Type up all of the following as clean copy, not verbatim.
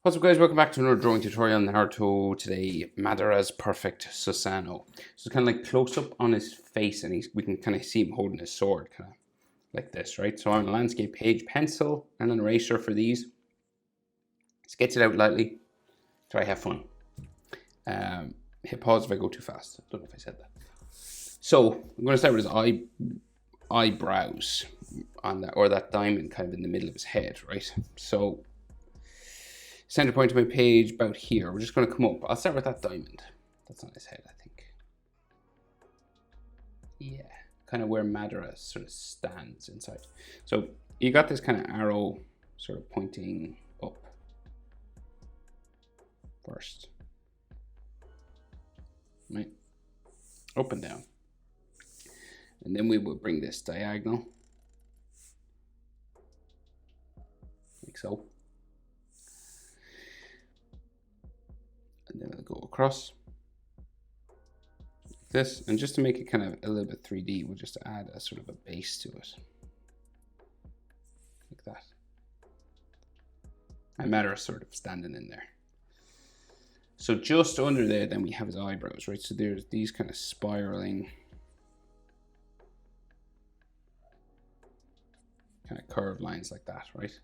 What's up guys, welcome back to another drawing tutorial on Naruto. Today, Madara's perfect Susanoo. So it's kind of like close up on his face and we can kind of see him holding his sword, kind of like this, right? So on a landscape page, pencil and an eraser for these. Sketch it out lightly, try have fun. Hit pause if I go too fast. I don't know if I said that. So I'm going to start with his eyebrows on that, or that diamond kind of in the middle of his head, right? So center point of my page about here. We're just going to come up. I'll start with that diamond. That's on his head, I think. Yeah, kind of where Madara sort of stands inside. So you got this kind of arrow sort of pointing up first. Right? Up and down. And then we will bring this diagonal. Like so. And then I'll go across like this, and just to make it kind of a little bit 3D, we'll just add a sort of a base to it, like that. And Madara sort of standing in there. So just under there, then we have his eyebrows, right? So there's these kind of spiraling, kind of curved lines like that, right?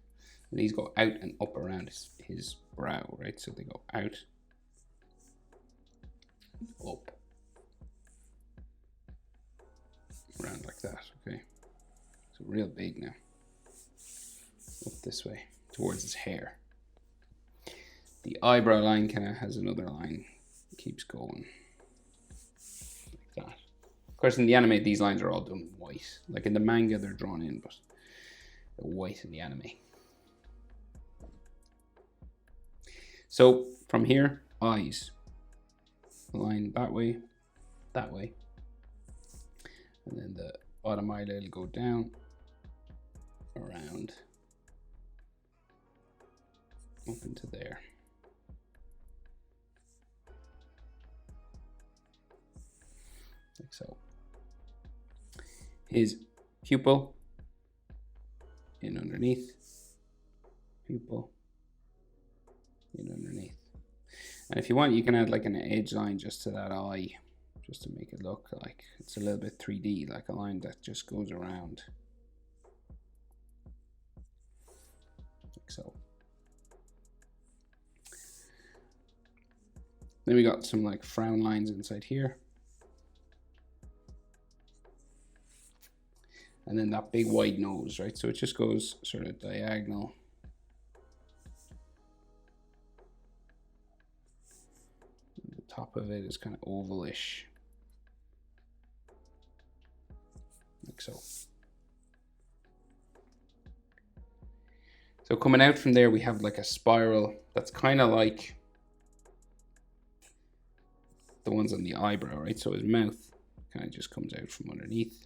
And these go out and up around his brow, right? So they go out, up, around like that, okay? So real big now. Up this way, towards his hair. The eyebrow line kind of has another line, keeps going, like that. Of course, in the anime, these lines are all done white. Like in the manga, they're drawn in, but they're white in the anime. So from here, eyes. Line that way, and then the bottom eyelid will go down, around, up into there. Like so. His pupil, in underneath, pupil, in underneath. And if you want, you can add like an edge line just to that eye, just to make it look like it's a little bit 3D, like a line that just goes around. Like so. Then we got some like frown lines inside here. And then that big wide nose, right? So it just goes sort of diagonal. Top of it is kind of ovalish, like so. So coming out from there, we have like a spiral that's kind of like the ones on the eyebrow, right? So his mouth kind of just comes out from underneath.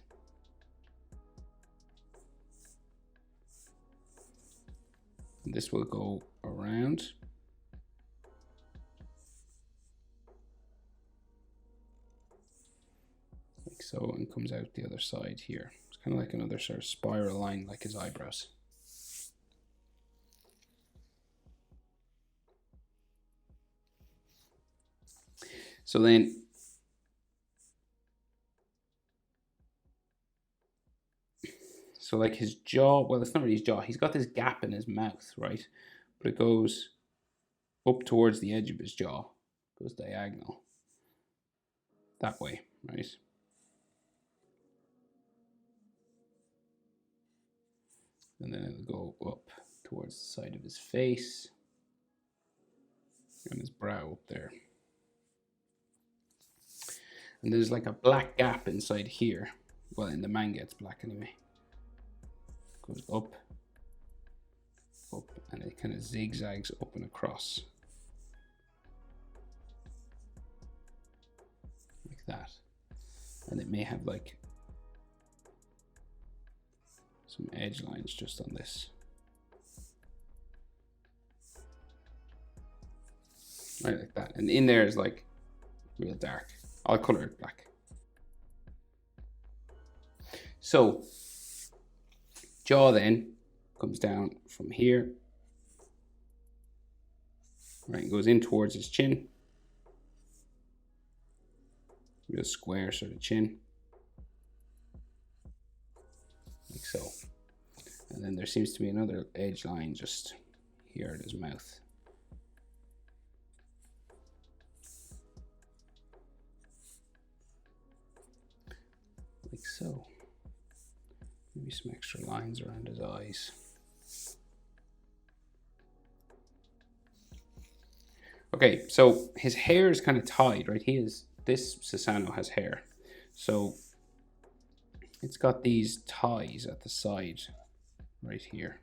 And this will go around. So, and comes out the other side here. It's kind of like another sort of spiral line like his eyebrows. So then, like his jaw, well, it's not really his jaw. He's got this gap in his mouth, right? But it goes up towards the edge of his jaw. Goes diagonal. That way, right? And then it'll go up towards the side of his face and his brow up there. And there's like a black gap inside here. Well, in the manga, it's black anyway. Goes up, and it kind of zigzags up and across. Like that. And it may have like some edge lines just on this. Right, like that. And in there is like real dark. I'll color it black. So, jaw then comes down from here Right, it goes in towards his chin. Real square sort of chin. Like so. And then there seems to be another edge line just here at his mouth. Like so. Maybe some extra lines around his eyes. Okay, so his hair is kind of tied, right? This Susanoo has hair. So it's got these ties at the side right here.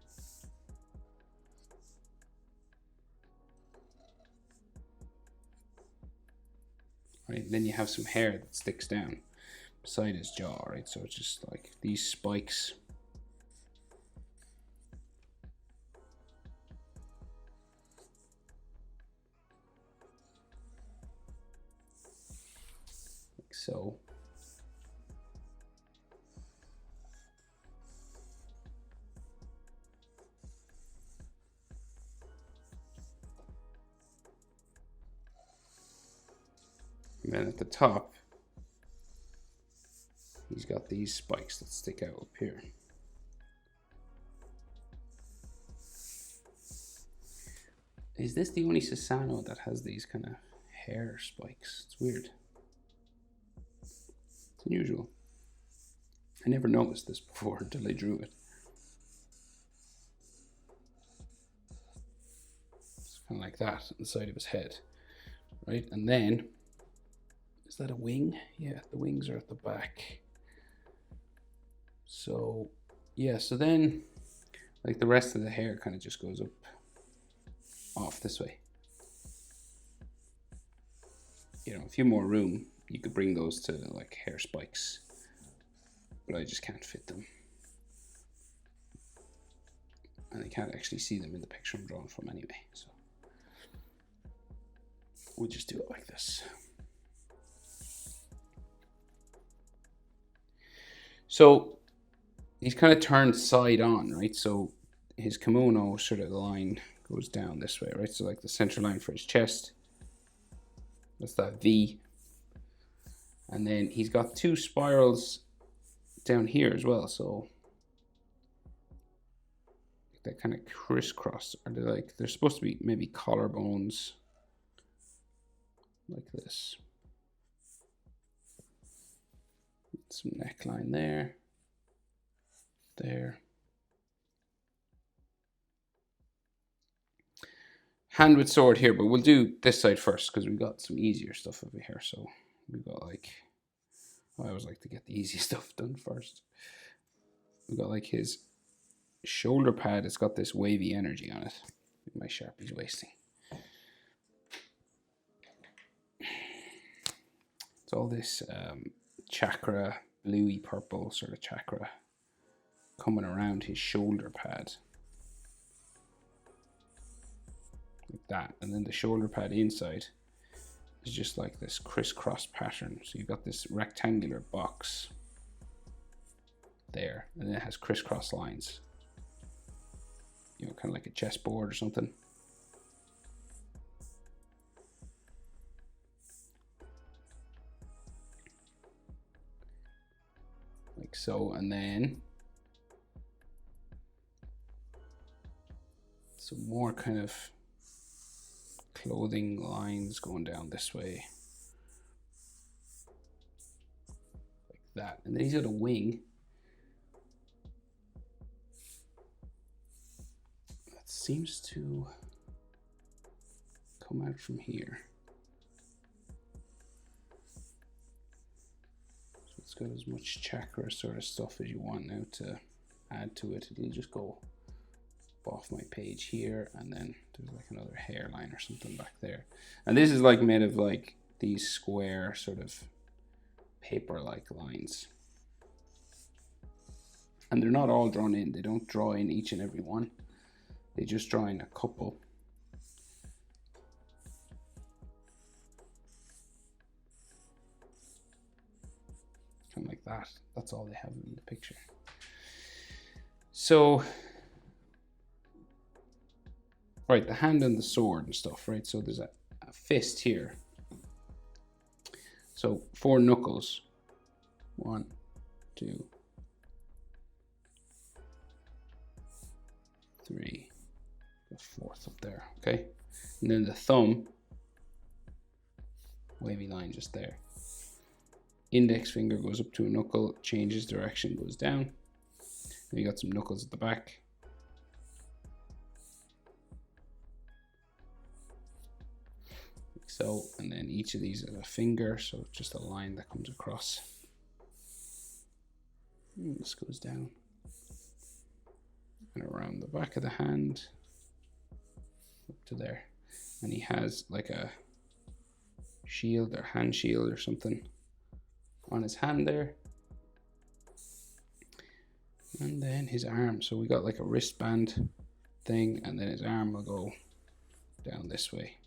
Right, and then you have some hair that sticks down beside his jaw, right? So it's just like these spikes. Like so. And then at the top, he's got these spikes that stick out up here. Is this the only Susanoo that has these kind of hair spikes? It's weird. It's unusual. I never noticed this before until I drew it. It's kind of like that on the side of his head, right? And then, is that a wing? Yeah, the wings are at the back. So, yeah, so then, like the rest of the hair kind of just goes up, off this way. You know, if you have more room, you could bring those to like hair spikes, but I just can't fit them. And I can't actually see them in the picture I'm drawing from anyway, so we'll just do it like this. So he's kind of turned side on, right? So his kimono sort of line goes down this way, right? So like the center line for his chest, that's that V. And then he's got two spirals down here as well, so that kind of crisscross. Are they like, they're supposed to be maybe collarbones like this. Some neckline there. There. Hand with sword here, but we'll do this side first because we got some easier stuff over here. So we got like, I always like to get the easy stuff done first. We got like his shoulder pad. It's got this wavy energy on it. My Sharpie's wasting. It's all this chakra, bluey purple sort of chakra coming around his shoulder pad. Like that. And then the shoulder pad inside is just like this crisscross pattern. So you've got this rectangular box there, and it has crisscross lines. You know, kind of like a chessboard or something. Like so, and then some more kind of clothing lines going down this way. Like that. And then he's got a wing. That seems to come out from here. So it's got as much chakra sort of stuff as you want now to add to it. It'll just go off my page here, and then there's like another hairline or something back there. And this is like made of like these square sort of paper-like lines. And they're not all drawn in. They don't draw in each and every one. They just draw in a couple. Kind of like that. That's all they have in the picture. So Right, the hand and the sword and stuff, right? So there's a fist here. So 4 knuckles. 1, 2, 3. The 4th up there, okay? And then the thumb, wavy line just there. Index finger goes up to a knuckle, changes direction, goes down. And you got some knuckles at the back. Like so, and then each of these is a finger, so just a line that comes across. And this goes down and around the back of the hand up to there. And he has like a shield or hand shield or something on his hand there. And then his arm, so we got like a wristband thing, and then his arm will go down this way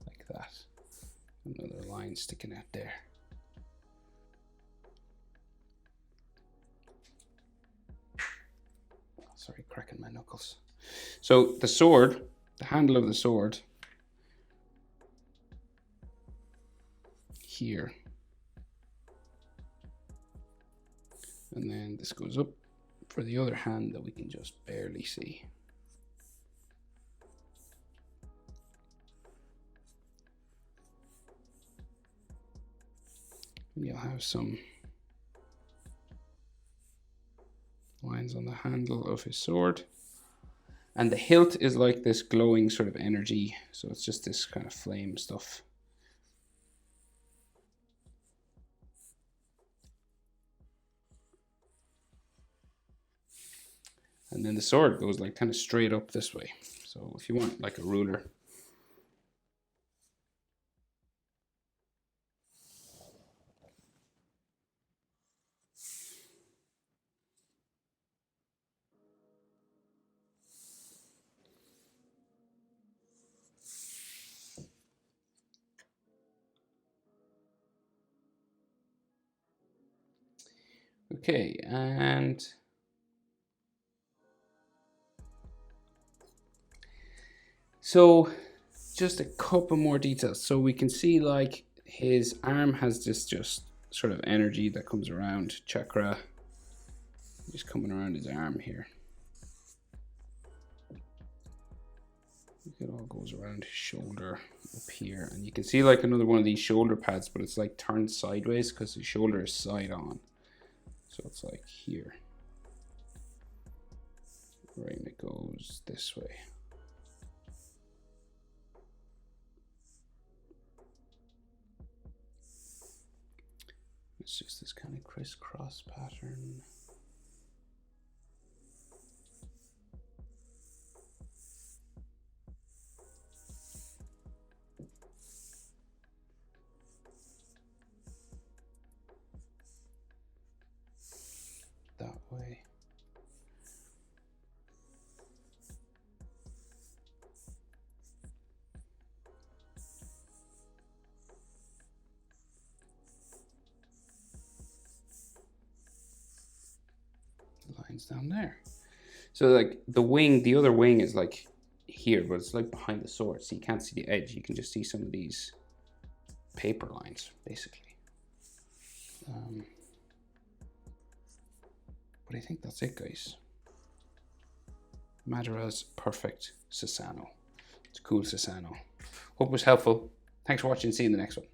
like that. Another line sticking out there. Sorry, cracking my knuckles. So the sword, the handle of the sword here, and then this goes up for the other hand that we can just barely see. And you'll have some lines on the handle of his sword. And the hilt is like this glowing sort of energy. So it's just this kind of flame stuff. And then the sword goes like kind of straight up this way. So if you want like a ruler. Okay, and so just a couple more details. So we can see like his arm has this just sort of energy that comes around, chakra, just coming around his arm here. It all goes around his shoulder up here, and you can see like another one of these shoulder pads, but it's like turned sideways because his shoulder is side on. So it's like here. Right, and it goes this way. It's just this kind of crisscross pattern. That way. Lines down there. So like the wing, the other wing is like here, but it's like behind the sword, so you can't see the edge. You can just see some of these paper lines, basically. But I think that's it, guys. Madara's perfect Susanoo. It's a cool Susanoo. Hope it was helpful. Thanks for watching. See you in the next one.